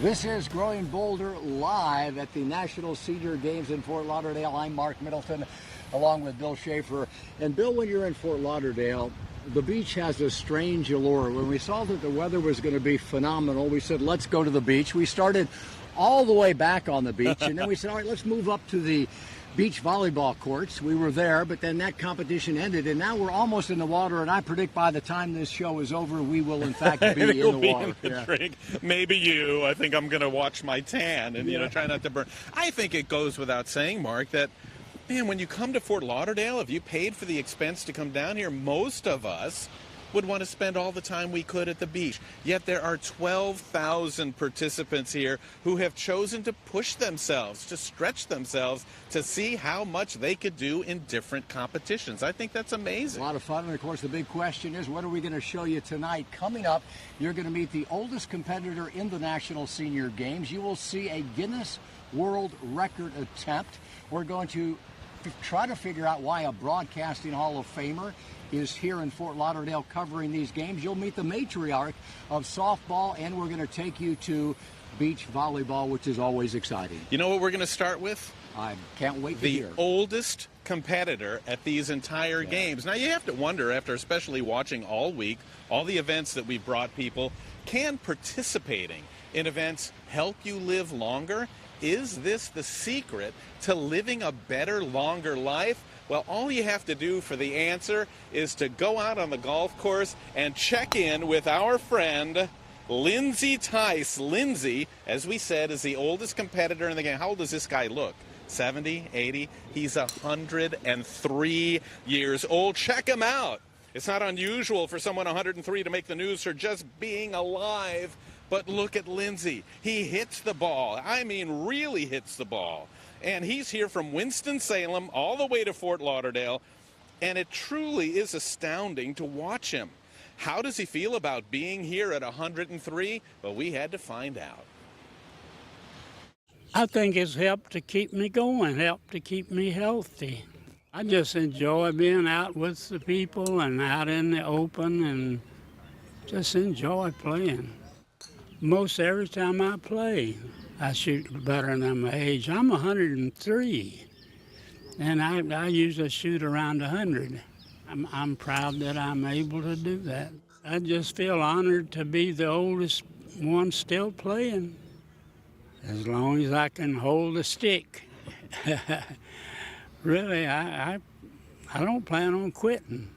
This is Growing Bolder live at the National Senior Games in Fort Lauderdale. I'm Mark Middleton along with Bill Schaefer. And Bill, when you're in Fort Lauderdale, the beach has a strange allure. When we saw that the weather was going to be phenomenal, we said, let's go to the beach. We started all the way back on the beach, and then we said, all right, let's move up to the beach volleyball courts. We were there, but then that competition ended, and now we're almost in the water, and I predict by the time this show is over, we will, in fact, be in the water. In the drink. Maybe you. I think I'm going to watch my tan and, try not to burn. I think it goes without saying, Mark, that, man, when you come to Fort Lauderdale, if you paid for the expense to come down here, most of us would want to spend all the time we could at the beach. Yet there are 12,000 participants here who have chosen to push themselves, to stretch themselves, to see how much they could do in different competitions. I think that's amazing. A lot of fun, and of course the big question is, what are we going to show you tonight? Coming up, you're going to meet the oldest competitor in the National Senior Games. You will see a Guinness World Record attempt. We're going to try to figure out why a Broadcasting Hall of Famer is here in Fort Lauderdale covering these games. You'll meet the matriarch of softball, and we're going to take you to beach volleyball, which is always exciting. You know what we're going to start with? I can't wait to hear. The oldest competitor at these entire games. Now, you have to wonder, after especially watching all week, all the events that we've brought people, can participating in events help you live longer? Is this the secret to living a better, longer life? Well, all you have to do for the answer is to go out on the golf course and check in with our friend, Lindsay Tise. Lindsay, as we said, is the oldest competitor in the game. How old does this guy look? 70, 80? He's 103 years old. Check him out. It's not unusual for someone 103 to make the news for just being alive. But look at Lindsay. He hits the ball. I mean, really hits the ball. And he's here from Winston-Salem all the way to Fort Lauderdale. And it truly is astounding to watch him. How does he feel about being here at 103? Well, we had to find out. I think it's helped to keep me going, helped to keep me healthy. I just enjoy being out with the people and out in the open and just enjoy playing. Most every time I play, I shoot better than my age. I'm 103, and I usually shoot around 100. I'm proud that I'm able to do that. I just feel honored to be the oldest one still playing, as long as I can hold a stick. Really, I don't plan on quitting.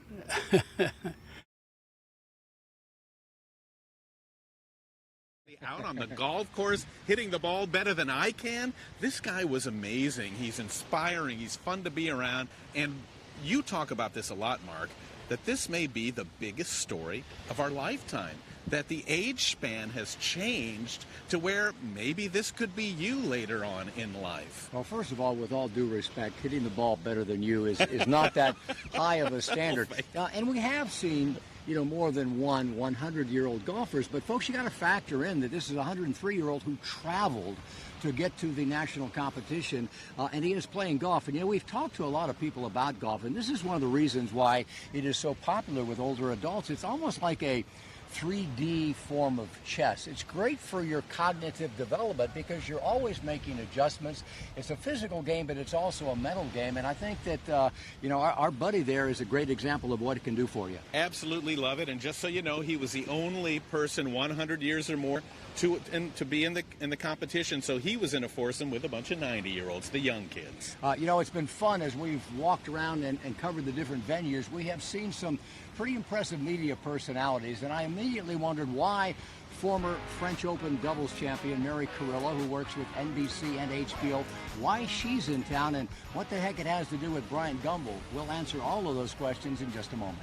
Out on the golf course, hitting the ball better than I can. This guy was amazing. He's inspiring. He's fun to be around. And you talk about this a lot, Mark, that this may be the biggest story of our lifetime, that the age span has changed to where maybe this could be you later on in life. Well, first of all, with all due respect, hitting the ball better than you is not that high of a standard. And we have seen more than one 100-year-old golfers. But, folks, you got to factor in that this is a 103-year-old who traveled to get to the national competition, and he is playing golf. And, we've talked to a lot of people about golf, and this is one of the reasons why it is so popular with older adults. It's almost like a 3D form of chess. It's great for your cognitive development because you're always making adjustments. It's a physical game, but it's also a mental game. And I think that, our buddy there is a great example of what it can do for you. Absolutely love it. And just so you know, he was the only person 100 years or more to be in the competition. So he was in a foursome with a bunch of 90-year-olds, the young kids. It's been fun as we've walked around and covered the different venues. We have seen some pretty impressive media personalities, and I immediately wondered why former French Open doubles champion Mary Carrillo, who works with NBC and HBO, why she's in town and what the heck it has to do with Bryant Gumbel. We'll answer all of those questions in just a moment.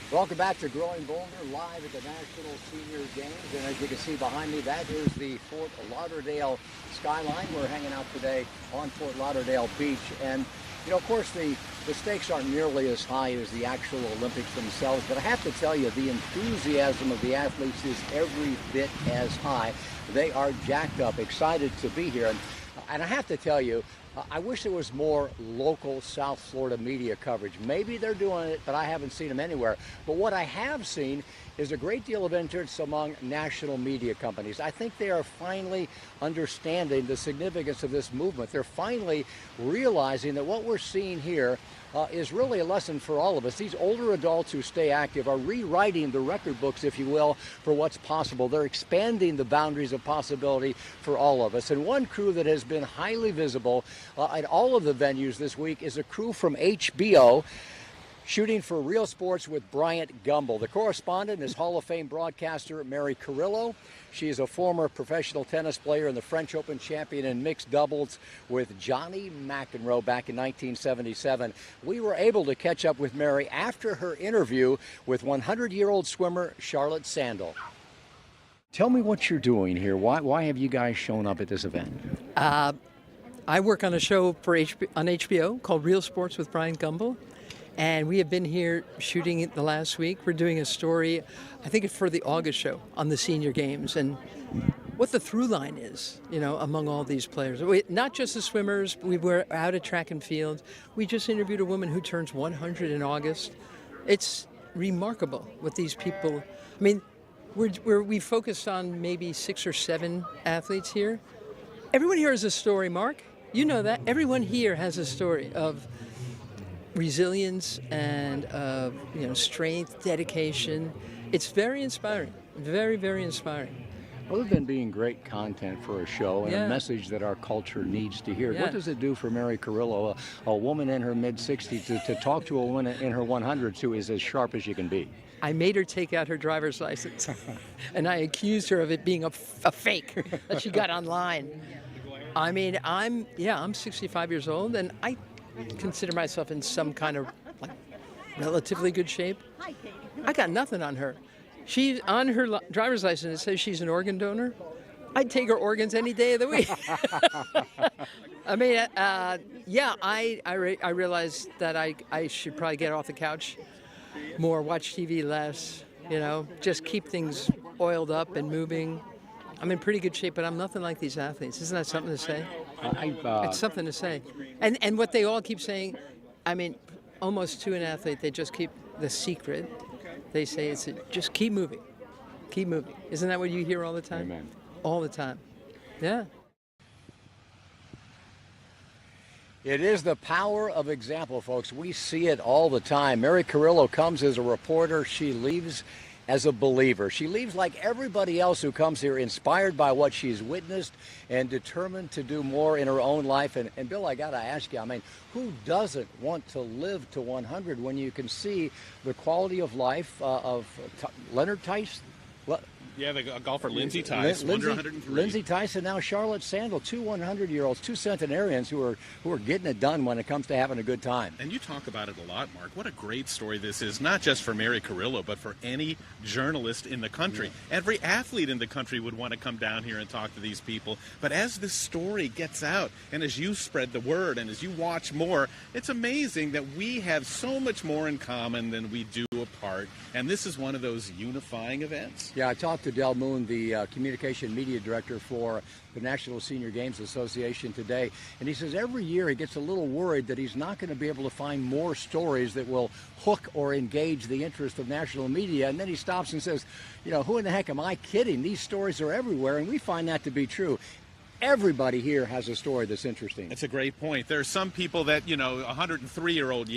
Welcome back to Growing Boulder, live at the National Senior Games. And as you can see behind me, that is the Fort Lauderdale skyline. We're hanging out today on Fort Lauderdale Beach. And, of course, the stakes aren't nearly as high as the actual Olympics themselves. But I have to tell you, the enthusiasm of the athletes is every bit as high. They are jacked up, excited to be here. And I have to tell you, I wish there was more local South Florida media coverage. Maybe they're doing it, but I haven't seen them anywhere. But what I have seen is a great deal of interest among national media companies. I think they are finally understanding the significance of this movement. They're finally realizing that what we're seeing here is really a lesson for all of us. These older adults who stay active are rewriting the record books, if you will, for what's possible. They're expanding the boundaries of possibility for all of us. And one crew that has been highly visible at all of the venues this week is a crew from HBO, shooting for Real Sports with Bryant Gumbel. The correspondent is Hall of Fame broadcaster Mary Carrillo. She is a former professional tennis player and the French Open champion in mixed doubles with Johnny McEnroe back in 1977. We were able to catch up with Mary after her interview with 100-year-old swimmer Charlotte Sandel. Tell me what you're doing here. Why have you guys shown up at this event? I work on a show on HBO called Real Sports with Bryant Gumbel. And we have been here shooting it the last week. We're doing a story, I think it's for the August show, on the Senior Games and what the through line is, among all these players. Not just the swimmers, we were out at track and field. We just interviewed a woman who turns 100 in August. It's remarkable what these people, we focused on maybe 6 or 7 athletes here. Everyone here has a story, Mark. You know that. Everyone here has a story of resilience and strength, dedication. It's very inspiring, very, very inspiring. Other than being great content for a show and a message that our culture needs to hear, what does it do for Mary Carrillo, a woman in her mid-60s, to talk to a woman in her 100s who is as sharp as you can be? I made her take out her driver's license, and I accused her of it being a fake that she got online. I'm 65 years old, and I consider myself in some kind of relatively good shape. I got nothing on her. She's on her driver's license. It says she's an organ donor. I'd take her organs any day of the week. I realized that I should probably get off the couch more, watch TV less, just keep things oiled up and moving. I'm in pretty good shape, but I'm nothing like these athletes. Isn't that something to say? It's something to say. And what they all keep saying, almost to an athlete, they just keep the secret. They say just keep moving. Keep moving. Isn't that what you hear all the time? Amen. All the time. Yeah. It is the power of example, folks. We see it all the time. Mary Carrillo comes as a reporter. She leaves as a believer. She leaves like everybody else who comes here, inspired by what she's witnessed and determined to do more in her own life. And Bill, I got to ask you, who doesn't want to live to 100 when you can see the quality of life of Leonard Tise? Yeah, the golfer Lindsay Tise, under 103. Lindsay Tise and now Charlotte Sandel, 2 100-year-olds, 2 centenarians who are getting it done when it comes to having a good time. And you talk about it a lot, Mark. What a great story this is, not just for Mary Carrillo, but for any journalist in the country. Yeah. Every athlete in the country would want to come down here and talk to these people. But as this story gets out, and as you spread the word, and as you watch more, it's amazing that we have so much more in common than we do apart. And this is one of those unifying events. Yeah, I talked to Del Moon, the communication media director for the National Senior Games Association today, and he says every year he gets a little worried that he's not going to be able to find more stories that will hook or engage the interest of national media. And then he stops and says, who in the heck am I kidding? These stories are everywhere, and we find that to be true. Everybody here has a story that's interesting. It's a great point. There are some people that, a 103-year-old,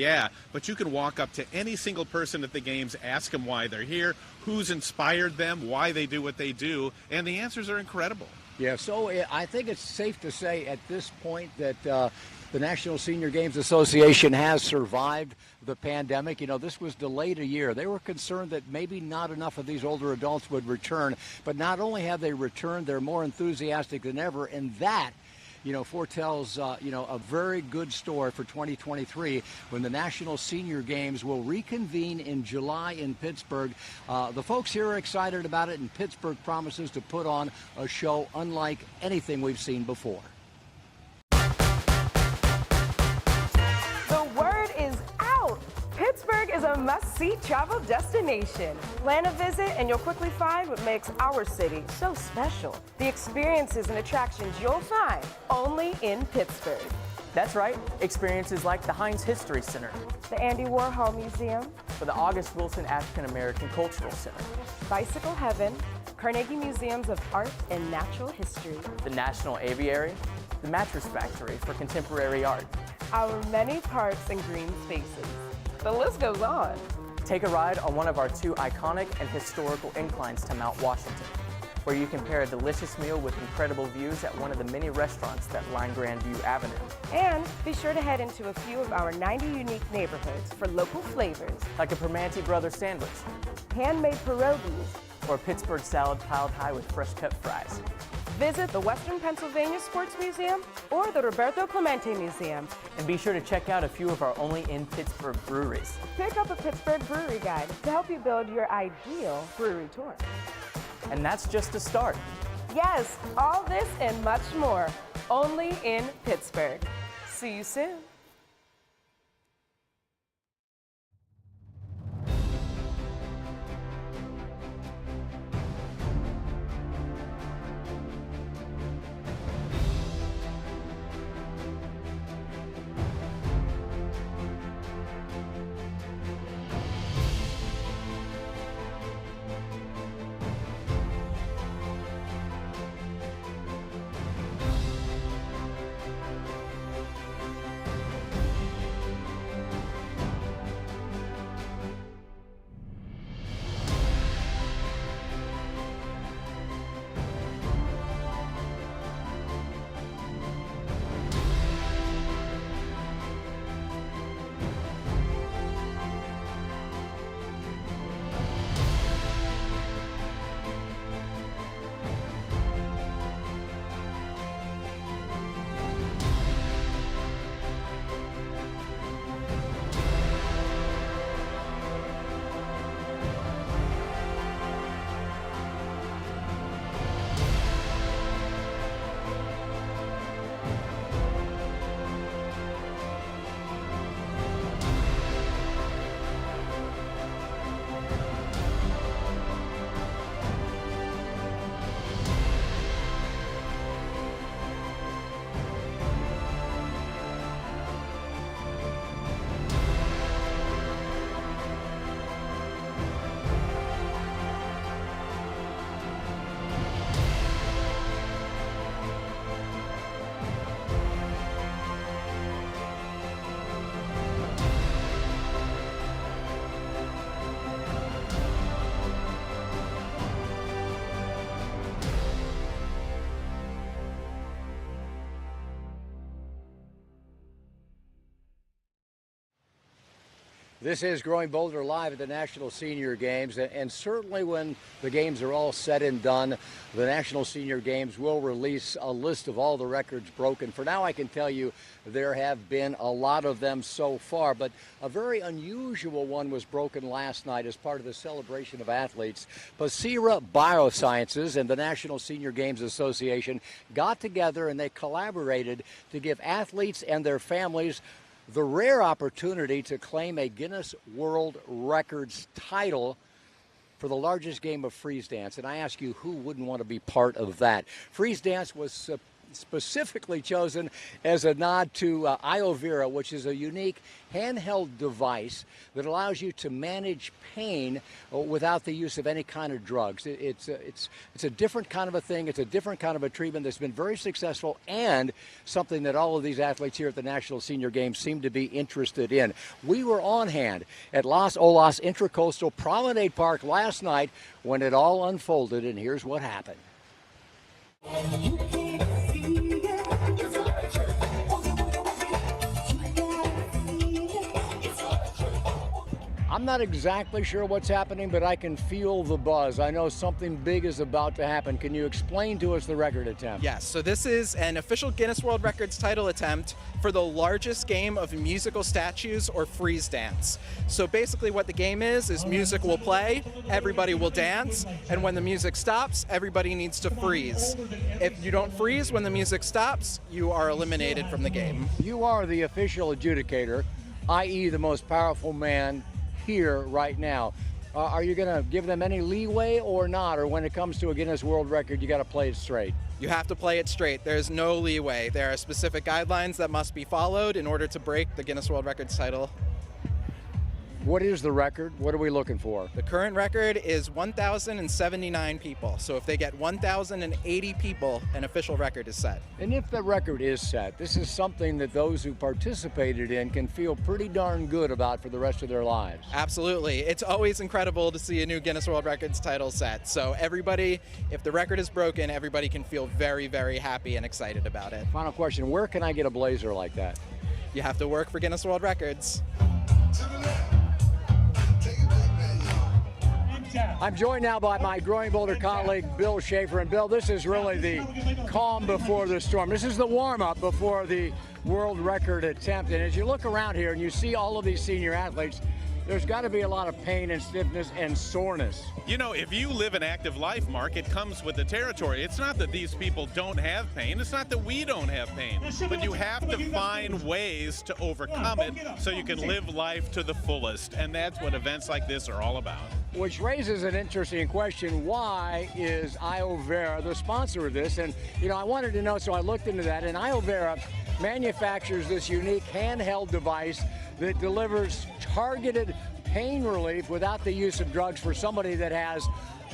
but you can walk up to any single person at the games, ask them why they're here, who's inspired them, why they do what they do, and the answers are incredible. Yeah, so I think it's safe to say at this point that the National Senior Games Association has survived the pandemic. This was delayed a year. They were concerned that maybe not enough of these older adults would return, but not only have they returned, they're more enthusiastic than ever, and that foretells, a very good story for 2023 when the National Senior Games will reconvene in July in Pittsburgh. The folks here are excited about it, and Pittsburgh promises to put on a show unlike anything we've seen before. The word is out. Pittsburgh is a must-see travel destination. Plan a visit and you'll quickly find what makes our city so special. The experiences and attractions you'll find only in Pittsburgh. That's right, experiences like the Heinz History Center, The Andy Warhol Museum, or the August Wilson African American Cultural Center, Bicycle Heaven, Carnegie Museums of Art and Natural History, the National Aviary, the Mattress Factory for Contemporary Art, our many parks and green spaces. The list goes on. Take a ride on one of our 2 iconic and historical inclines to Mount Washington, where you can pair a delicious meal with incredible views at one of the many restaurants that line Grandview Avenue. And be sure to head into a few of our 90 unique neighborhoods for local flavors, Like a Permanente Brothers sandwich, handmade pierogies. or a Pittsburgh salad piled high with fresh cut fries. Visit the Western Pennsylvania Sports Museum or the Roberto Clemente Museum. And be sure to check out a few of our only in Pittsburgh breweries. Pick up a Pittsburgh brewery guide to help you build your ideal brewery tour. And that's just a start. Yes, all this and much more, only in Pittsburgh. See you soon. This is Growing Bolder live at the National Senior Games, and certainly when the games are all said and done, the National Senior Games will release a list of all the records broken. For now, I can tell you there have been a lot of them so far, but a very unusual one was broken last night as part of the celebration of athletes. Pacira Biosciences and the National Senior Games Association got together and they collaborated to give athletes and their families the rare opportunity to claim a Guinness World Records title for the largest game of freeze dance. And I ask you, who wouldn't want to be part of that? Freeze dance was specifically chosen as a nod to iOvera, which is a unique handheld device that allows you to manage pain without the use of any kind of drugs. It's a different kind of a thing. It's a different kind of a treatment that's been very successful and something that all of these athletes here at the National Senior Games seem to be interested in. We were on hand at Los Olas Intracoastal Promenade Park last night when it all unfolded, and here's what happened. I'm not exactly sure what's happening, but I can feel the buzz. I know something big is about to happen. Can you explain to us the record attempt? Yes, so this is an official Guinness World Records title attempt for the largest game of musical statues or freeze dance. So basically what the game is music will play, everybody will dance, and when the music stops, everybody needs to freeze. If you don't freeze when the music stops, you are eliminated from the game. You are the official adjudicator, i.e. the most powerful man here right now. Are you going to give them any leeway or not? Or when it comes to a Guinness World Record, you got to play it straight? You have to play it straight. There's no leeway. There are specific guidelines that must be followed in order to break the Guinness World Records title. What is the record? What are we looking for? The current record is 1,079 people. So if they get 1,080 people, an official record is set. And if the record is set, this is something that those who participated in can feel pretty darn good about for the rest of their lives. Absolutely. It's always incredible to see a new Guinness World Records title set. So everybody, if the record is broken, everybody can feel very, very happy and excited about it. Final question, where can I get a blazer like that? You have to work for Guinness World Records. I'm joined now by my growing boulder colleague, Bill Schaefer. And Bill, this is really the calm before the storm. This is the warm-up before the world record attempt. And as you look around here and you see all of these senior athletes, there's got to be a lot of pain and stiffness and soreness. You know, if you live an active life, Mark, it comes with the territory. It's not that these people don't have pain. It's not that we don't have pain. But you have to find ways to overcome it so you can live life to the fullest. And that's what events like this are all about. Which raises an interesting question. Why is iovera the sponsor of this? And, you know, I wanted to know, so I looked into that. And iovera manufactures this unique handheld device that delivers targeted pain relief without the use of drugs for somebody that has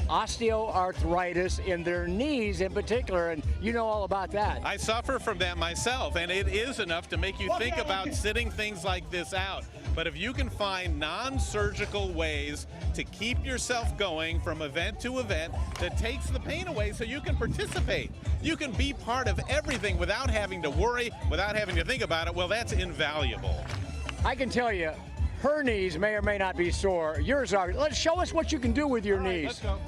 osteoarthritis in their knees in particular, and you know all about that. I suffer from that myself, and it is enough to make you think about sitting things like this out. But if you can find non-surgical ways to keep yourself going from event to event that takes the pain away so you can participate, you can be part of everything without having to worry, without having to think about it, well, that's invaluable. I can tell you, her knees may or may not be sore. Yours are. Let's show us what you can do with your knees. Let's go.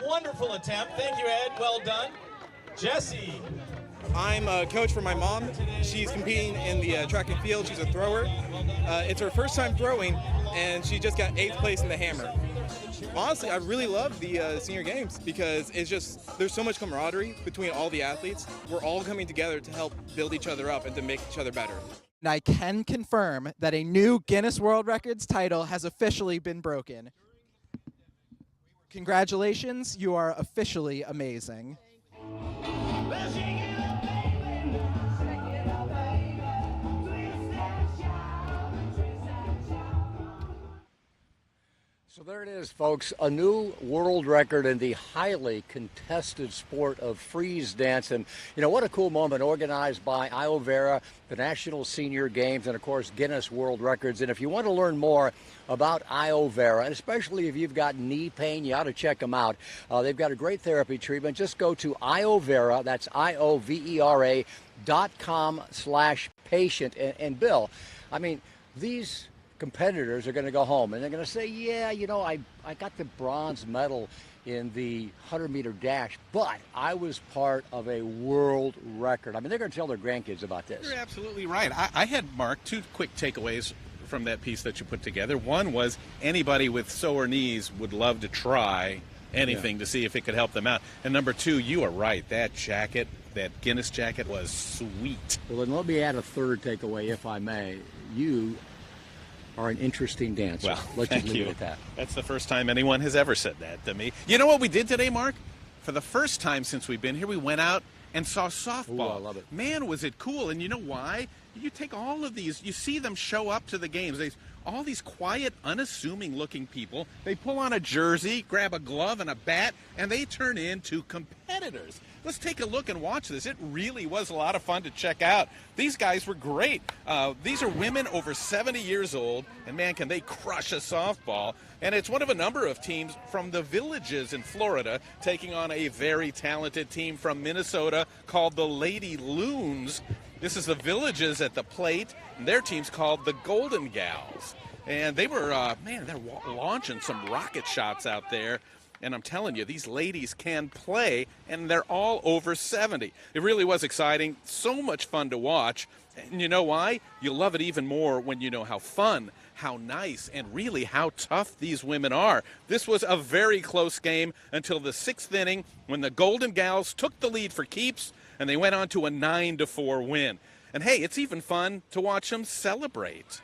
Wonderful attempt. Thank you, Ed. Well done. Jesse. I'm a coach for my mom. She's competing in the track and field. She's a thrower. It's her first time throwing, and she just got 8th place in the hammer. Honestly, I really love the senior games because it's just, there's so much camaraderie between all the athletes. We're all coming together to help build each other up and to make each other better. And I can confirm that a new Guinness World Records title has officially been broken. Congratulations, you are officially amazing. So there it is, folks, a new world record in the highly contested sport of freeze dance. And, you know, what a cool moment, organized by iovera, the National Senior Games, and, of course, Guinness World Records. And if you want to learn more about iovera, and especially if you've got knee pain, you ought to check them out. They've got a great therapy treatment. Just go to iovera, that's iovera.com/patient. And Bill, I mean, these competitors are going to go home and they're going to say, yeah, you know, I got the bronze medal in the 100-meter dash, but I was part of a world record. I mean, they're going to tell their grandkids about this. You're absolutely right. I had, Mark, 2 quick takeaways from that piece that you put together. One was anybody with sore knees would love to try anything to see if it could help them out. And number 2, you are right. That jacket, that Guinness jacket, was sweet. Well, then let me add a third takeaway, if I may. You are an interesting dancer. Well, let's thank just leave you. it at that. That's the first time anyone has ever said that to me. You know what we did today, Mark? For the first time since we've been here, we went out and saw softball. Ooh, I love it. Man, was it cool. And you know why? You take all of these, you see them show up to the games. All these quiet, unassuming-looking people, they pull on a jersey, grab a glove and a bat, and they turn into competitors. Let's take a look and watch this. It really was a lot of fun to check out. These guys were great. These are women over 70 years old, and man, can they crush a softball. And it's one of a number of teams from the Villages in Florida taking on a very talented team from Minnesota called the Lady Loons. This is the Villages at the plate, and their team's called the Golden Gals. And they were, they're launching some rocket shots out there. And I'm telling you, these ladies can play, and they're all over 70. It really was exciting, so much fun to watch. And you know why? You'll love it even more when you know how fun, how nice, and really how tough these women are. This was a very close game until the 6th inning when the Golden Gals took the lead for keeps, and they went on to a 9-4 win. And hey, it's even fun to watch them celebrate.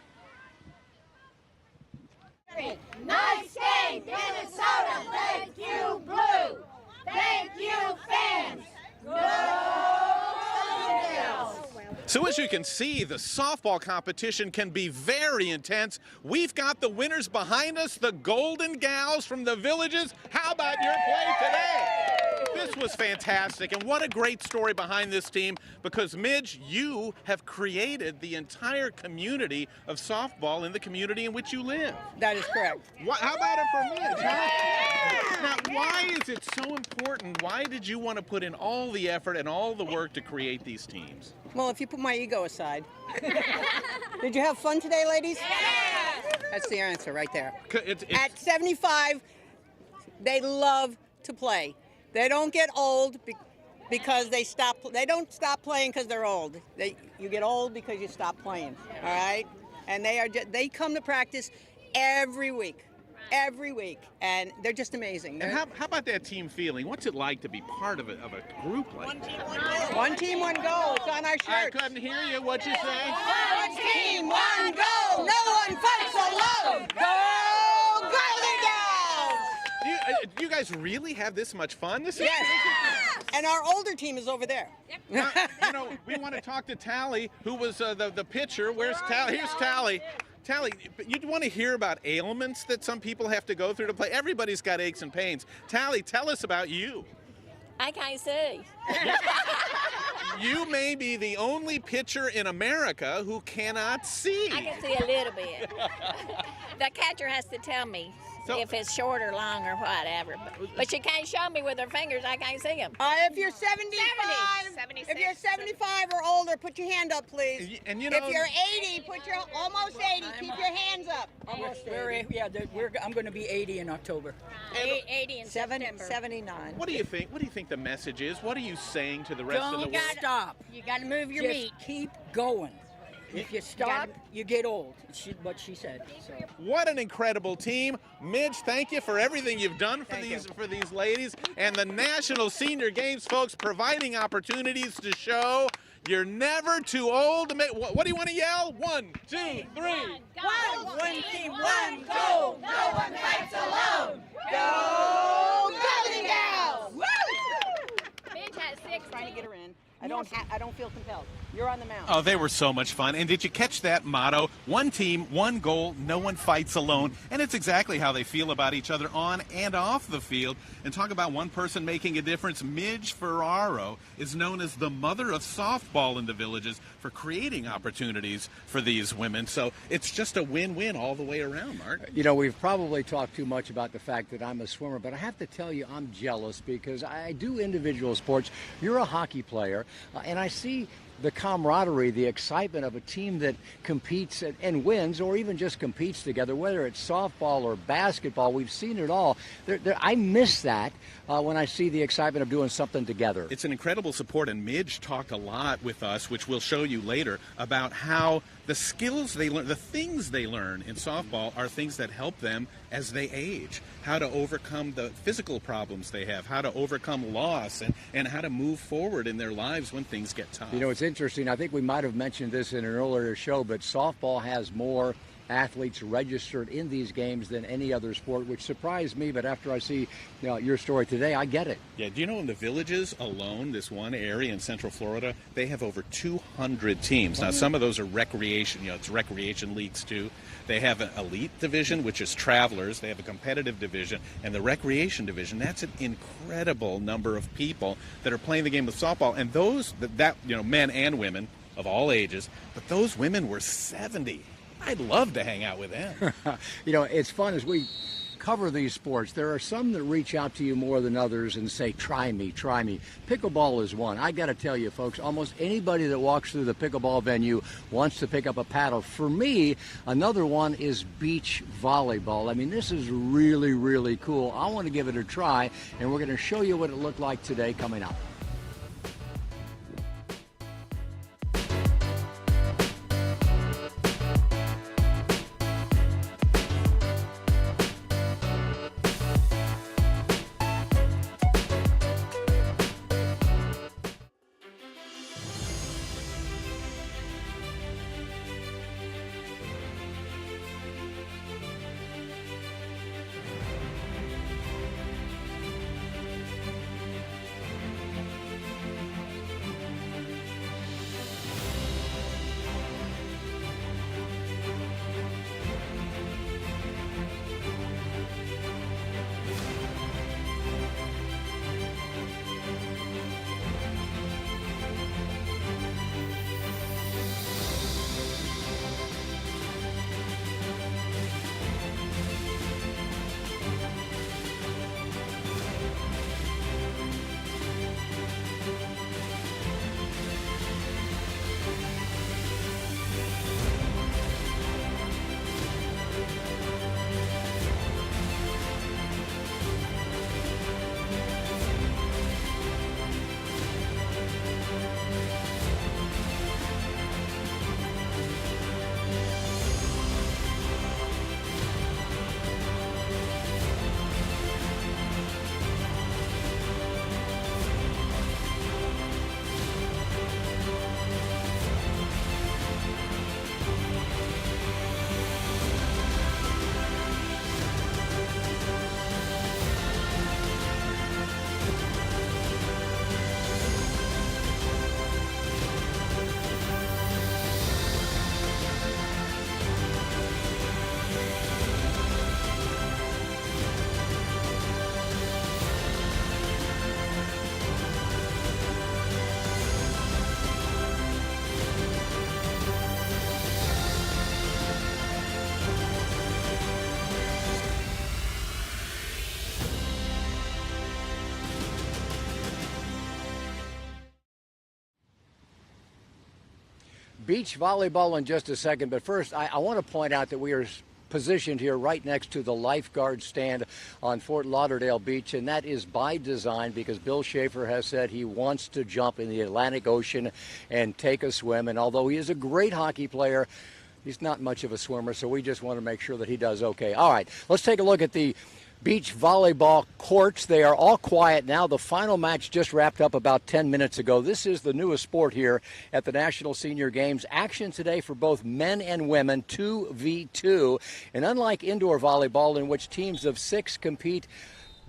Nice game, Minnesota. Thank you, Blue. Thank you, fans. Go Eagles. So as you can see, the softball competition can be very intense. We've got the winners behind us, the Golden Gals from the Villages. How about your play today? This was fantastic, and what a great story behind this team, because Midge, you have created the entire community of softball in the community in which you live. That is correct. How about it for Midge, huh? Now, why is it so important? Why did you want to put in all the effort and all the work to create these teams? Well, if you put my ego aside. Did you have fun today, ladies? Yes! That's the answer right there. At 75, they love to play. They don't get old because they stop. They don't stop playing because they're old. You get old because you stop playing. All right, and they come to practice every week, and they're just amazing. And how about that team feeling? What's it like to be part of a group like that? One team, one goal. It's on our shirt. I couldn't hear you. What'd you say? One team, one goal. No one fights alone. Go Golden Gals! Do you guys really have this much fun? Yes. And our older team is over there. Now, we want to talk to Tally, who was the pitcher. Where's Tally? Here's Tally. Tally, you want to hear about ailments that some people have to go through to play? Everybody's got aches and pains. Tally, tell us about you. I can't see. You may be the only pitcher in America who cannot see. I can see a little bit. The catcher has to tell me if it's short or long or whatever. But she can't show me with her fingers. I can't see them. If you're 75 or older, put your hand up, please. And if you're 80, put your almost 80. Keep your hands up. Almost 80. I'm going to be 80 in October. 80 in September. 79. What do you think? What do you think the message is? What are you saying to the rest of the world? Don't stop. You got to move your Just meat. keep going. If you stop, you get old. What she said. So. What an incredible team. Midge, thank you for everything you've done for these ladies. And the National Senior Games, folks, providing opportunities to show you're never too old to make. What do you want to yell? 1, 2, 3. One team, one goal. No one fights alone. Go Golden Gals! Midge has 6. Trying to get her in. I don't feel compelled. You're on the mound. Oh, they were so much fun. And did you catch that motto? One team, one goal, no one fights alone. And it's exactly how they feel about each other on and off the field. And talk about one person making a difference. Midge Ferraro is known as the mother of softball in the Villages for creating opportunities for these women. So it's just a win-win all the way around, Mark. We've probably talked too much about the fact that I'm a swimmer, but I have to tell you I'm jealous because I do individual sports. You're a hockey player, and I see the camaraderie, the excitement of a team that competes and wins, or even just competes together, whether it's softball or basketball. We've seen it all. I miss that when I see the excitement of doing something together. It's an incredible support, and Midge talked a lot with us, which we'll show you later, about how the skills they learn, the things they learn in softball are things that help them as they age, how to overcome the physical problems they have, how to overcome loss, and how to move forward in their lives when things get tough. It's interesting. I think we might have mentioned this in an earlier show, but softball has more athletes registered in these games than any other sport, which surprised me. But after I see your story today, I get it. Yeah, do you know in the Villages alone, this one area in Central Florida, they have over 200 teams. Now, some of those are recreation, it's recreation leagues too. They have an elite division, which is travelers. They have a competitive division, and the recreation division. That's an incredible number of people that are playing the game of softball. And those, men and women of all ages, but those women were 70. I'd love to hang out with them. It's fun as we cover these sports. There are some that reach out to you more than others and say, try me, try me. Pickleball is one. I got to tell you, folks, almost anybody that walks through the pickleball venue wants to pick up a paddle. For me, another one is beach volleyball. I mean, this is really, really cool. I want to give it a try, and we're going to show you what it looked like today coming up. Beach volleyball in just a second, but first I want to point out that we are positioned here right next to the lifeguard stand on Fort Lauderdale Beach, and that is by design because Bill Schaefer has said he wants to jump in the Atlantic Ocean and take a swim, and although he is a great hockey player, he's not much of a swimmer, so we just want to make sure that he does okay. All right, let's take a look at the beach volleyball courts. They are all quiet now. The final match just wrapped up about 10 minutes ago. This is the newest sport here at the National Senior Games. Action today for both men and women, 2v2. And unlike indoor volleyball, in which teams of 6 compete,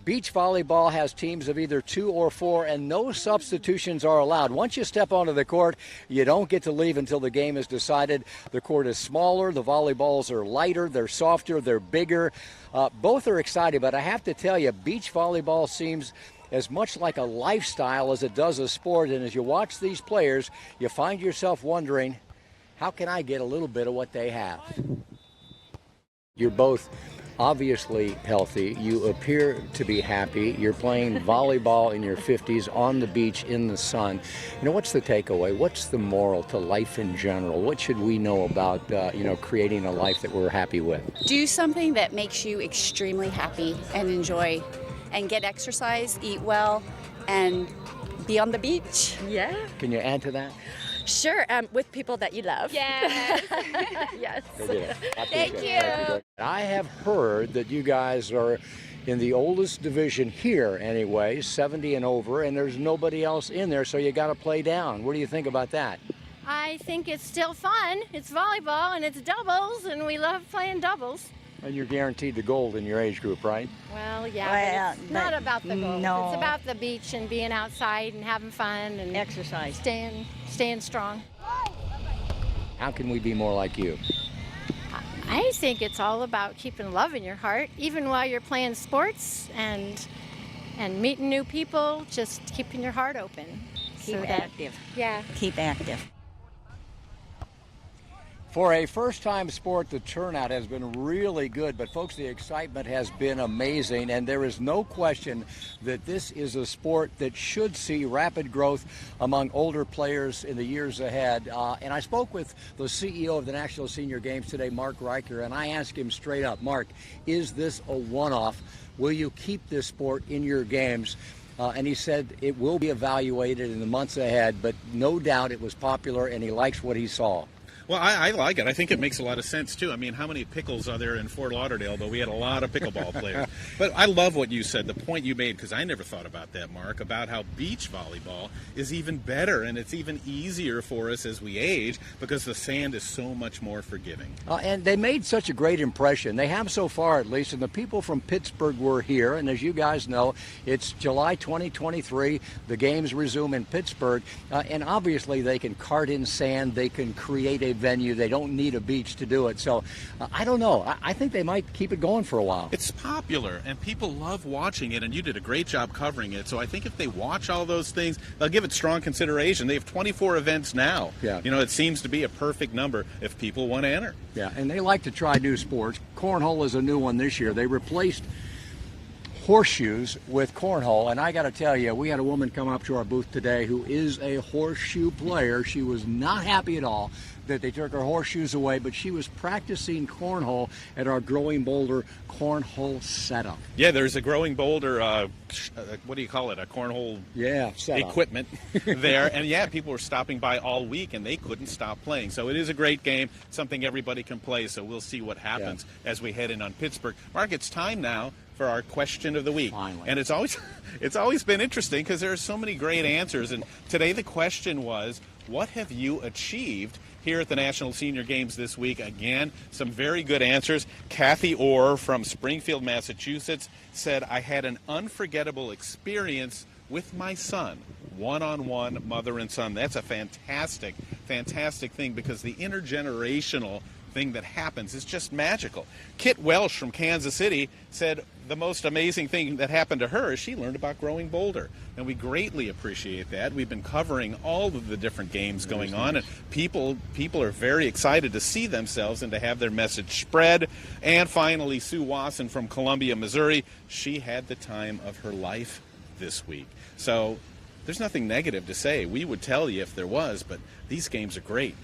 beach volleyball has teams of either 2 or 4, and no substitutions are allowed. Once you step onto the court, you don't get to leave until the game is decided. The court is smaller, the volleyballs are lighter, they're softer, they're bigger. Both are exciting, but I have to tell you, beach volleyball seems as much like a lifestyle as it does a sport, and as you watch these players, you find yourself wondering, how can I get a little bit of what they have? You're both obviously healthy. You appear to be happy. You're playing volleyball in your 50s on the beach in the sun. What's the takeaway? What's the moral to life in general? What should we know about, creating a life that we're happy with? Do something that makes you extremely happy and enjoy, and get exercise, eat well, and be on the beach. Yeah. Can you add to that? Sure, with people that you love. Yes. Yes. Thank you. I have heard that you guys are in the oldest division here anyway, 70 and over, and there's nobody else in there, so you got to play down. What do you think about that? I think it's still fun. It's volleyball and it's doubles, and we love playing doubles. And you're guaranteed the gold in your age group, right? Well, yeah, but it's not about the goals. no. It's about the beach and being outside and having fun and Exercise. staying strong. How can we be more like you? I think it's all about keeping love in your heart, even while you're playing sports and meeting new people, just keeping your heart open. Keep So that- active. Yeah. Keep active. For a first-time sport, the turnout has been really good, but folks, the excitement has been amazing, and there is no question that this is a sport that should see rapid growth among older players in the years ahead. And I spoke with the CEO of the National Senior Games today, Mark Riker, and I asked him straight up, Mark, is this a one-off? Will you keep this sport in your games? And he said it will be evaluated in the months ahead, but no doubt it was popular, and he likes what he saw. Well, I like it. I think it makes a lot of sense, too. I mean, how many pickles are there in Fort Lauderdale? But we had a lot of pickleball players. But I love what you said, the point you made, because I never thought about that, Mark, about how beach volleyball is even better, and it's even easier for us as we age because the sand is so much more forgiving. And they made such a great impression. They have so far, at least, and the people from Pittsburgh were here. And as you guys know, it's July 2023. The games resume in Pittsburgh. And obviously, they can cart in sand. They can create a venue. They don't need a beach to do it. So I don't know. I think they might keep it going for a while. It's popular, and people love watching it, and you did a great job covering it. So I think if they watch all those things, they'll give it strong consideration. They have 24 events now. Yeah. You know, it seems to be a perfect number if people want to enter. Yeah, and they like to try new sports. Cornhole is a new one this year. They replaced horseshoes with cornhole, and I got to tell you, we had a woman come up to our booth today who is a horseshoe player. She was not happy at all that they took her horseshoes away, but she was practicing cornhole at our Growing Boulder cornhole setup. Yeah, there's a Growing Boulder, what do you call it, a cornhole setup. Equipment there. And yeah, people were stopping by all week, and they couldn't stop playing. So it is a great game, something everybody can play. So we'll see what happens as we head in on Pittsburgh. Mark, it's time now for our question of the week. Finally. And it's always been interesting because there are so many great answers. And today the question was, what have you achieved here at the National Senior Games this week? Again, some very good answers. Kathy Orr from Springfield, Massachusetts said, I had an unforgettable experience with my son, one-on-one, mother and son. That's a fantastic, fantastic thing because the intergenerational thing that happens is just magical. Kit Welsh from Kansas City said the most amazing thing that happened to her is she learned about Growing Boulder, and we greatly appreciate that. We've been covering all of the different games going on, and people are very excited to see themselves and to have their message spread. And finally, Sue Wasson from Columbia, Missouri, she had the time of her life this week. So there's nothing negative to say. We would tell you if there was, but these games are great.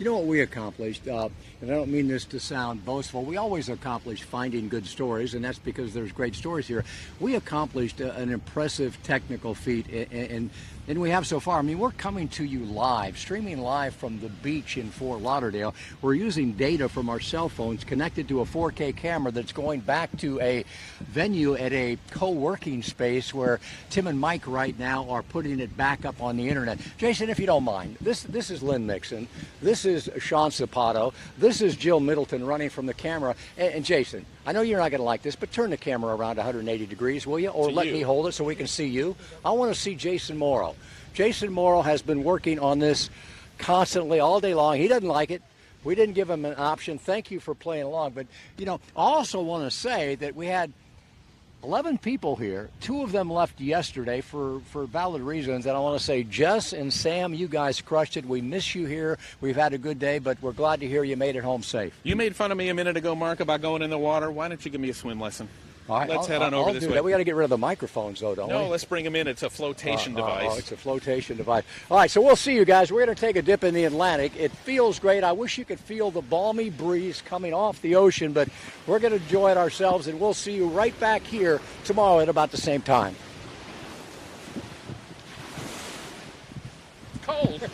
You know what we accomplished, and I don't mean this to sound boastful, we always accomplish finding good stories, and that's because there's great stories here. We accomplished an impressive technical feat, and we have so far. I mean, we're coming to you live, streaming live from the beach in Fort Lauderdale. We're using data from our cell phones connected to a 4K camera that's going back to a venue at a co-working space where Tim and Mike right now are putting it back up on the internet. Jason, if you don't mind, this is Lynn Mixon. This is Sean Sapato. This is Jill Middleton running from the camera. And Jason, I know you're not going to like this, but turn the camera around 180 degrees, will you? Or let me hold it so we can see you. I want to see Jason Morrow. Jason Morrow has been working on this constantly all day long. He doesn't like it. We didn't give him an option. Thank you for playing along. But, you know, I also want to say that we had 11 people here. 2 of them left yesterday for valid reasons. And I want to say, Jess and Sam, you guys crushed it. We miss you here. We've had a good day, but we're glad to hear you made it home safe. You made fun of me a minute ago, Mark, about going in the water. Why don't you give me a swim lesson? All right, let's head on over this way. We got to get rid of the microphones, though, don't we? No, let's bring them in. It's a flotation device. Oh, it's a flotation device. All right, so we'll see you guys. We're going to take a dip in the Atlantic. It feels great. I wish you could feel the balmy breeze coming off the ocean, but we're going to enjoy it ourselves, and we'll see you right back here tomorrow at about the same time. Cold.